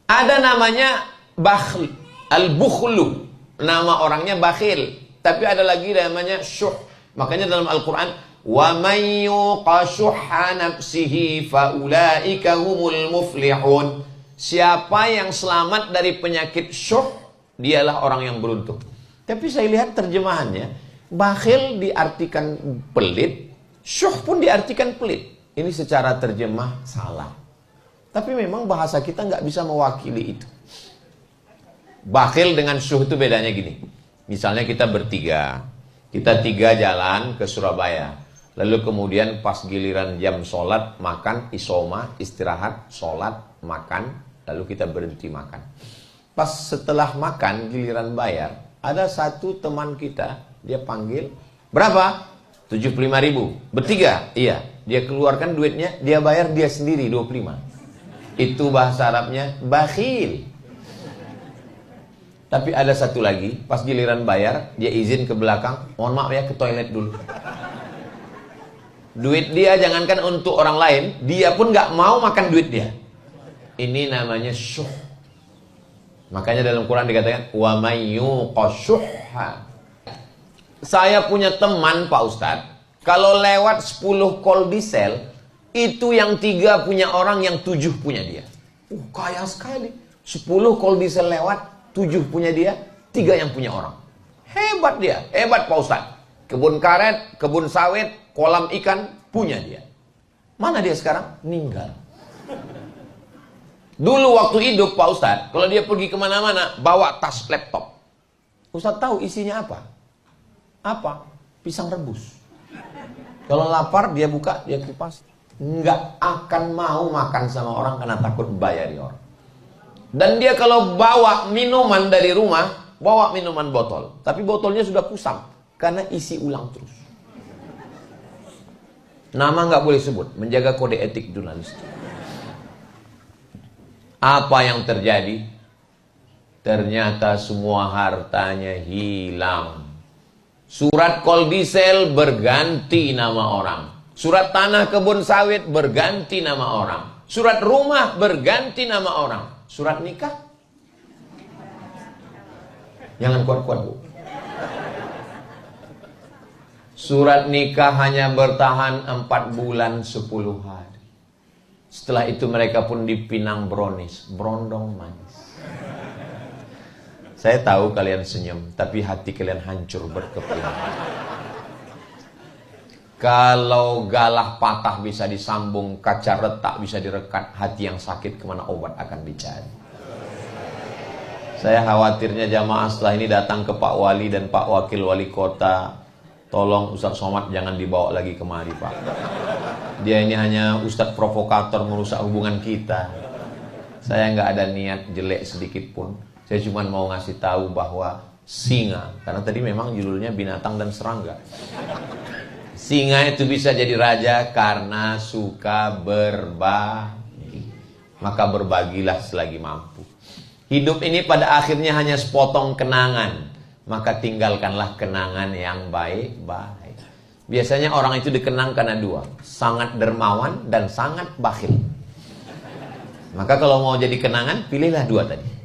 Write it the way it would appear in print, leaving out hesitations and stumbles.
Ada namanya bakhl, al-bukhlu. Nama orangnya bakhil. Tapi ada lagi namanya syuh. Makanya dalam Al-Quran, wa may yuqa syuhha nafsihi fa ulaika humul muflihun. Siapa yang selamat dari penyakit syuh, dialah orang yang beruntung. Tapi saya lihat terjemahannya, bakhil diartikan pelit, syuh pun diartikan pelit. Ini secara terjemah salah. Tapi memang bahasa kita nggak bisa mewakili itu. Bakhil dengan syuh itu bedanya gini. Misalnya kita bertiga. Kita tiga jalan ke Surabaya. Lalu kemudian pas giliran jam sholat, makan, isoma, istirahat, sholat, makan. Lalu kita berhenti makan. Pas setelah makan, giliran bayar. Ada satu teman kita, dia panggil. Berapa? 75.000. Bertiga? Iya. Dia keluarkan duitnya, dia bayar dia sendiri 25. Itu bahasa Arabnya bakhil. Tapi ada satu lagi, pas giliran bayar, dia izin ke belakang, mohon maaf ya, ke toilet dulu. Duit dia jangankan untuk orang lain, dia pun gak mau makan duit dia. Ini namanya syuh. Makanya dalam Quran dikatakan, wa may yuqa syuhha. Saya punya teman Pak Ustadz, kalau lewat 10 kol diesel, itu yang 3 punya orang, yang 7 punya dia. Kaya sekali. 10 kol diesel lewat, 7 punya dia, 3 yang punya orang. Hebat dia, hebat Pak Ustadz. Kebun karet, kebun sawit, kolam ikan, punya dia. Mana dia sekarang? Meninggal. Dulu waktu hidup Pak Ustadz, kalau dia pergi kemana-mana, bawa tas laptop. Ustadz tahu isinya apa? Apa? Pisang rebus. Kalau lapar, dia buka, dia kupas. Nggak akan mau makan sama orang karena takut bayari orang. Dan dia kalau bawa minuman dari rumah, bawa minuman botol. Tapi botolnya sudah kusam karena isi ulang terus. Nama nggak boleh sebut, menjaga kode etik jurnalis. Apa yang terjadi? Ternyata semua hartanya hilang. Surat kol diesel berganti nama orang. Surat tanah kebun sawit berganti nama orang. Surat rumah berganti nama orang. Surat nikah? Jangan kuat-kuat, Bu. Surat nikah hanya bertahan 4 bulan 10 hari. Setelah itu mereka pun dipinang bronis, brondong manis. Saya tahu kalian senyum, tapi hati kalian hancur berkeping. Kalau galah patah bisa disambung, kaca retak bisa direkat, hati yang sakit kemana obat akan dicari. Saya khawatirnya jamaah setelah ini datang ke Pak Wali dan Pak Wakil Wali Kota, tolong Ustadz Somad jangan dibawa lagi kemari Pak. Dia ini hanya Ustadz provokator merusak hubungan kita. Saya nggak ada niat jelek sedikit pun. Saya cuma mau ngasih tahu bahwa singa, karena tadi memang judulnya binatang dan serangga. Singa itu bisa jadi raja karena suka berbagi. Maka berbagilah selagi mampu. Hidup ini pada akhirnya hanya sepotong kenangan. Maka tinggalkanlah kenangan yang baik-baik. Biasanya orang itu dikenang karena 2. Sangat dermawan dan sangat bakhil. Maka kalau mau jadi kenangan, pilihlah 2 tadi.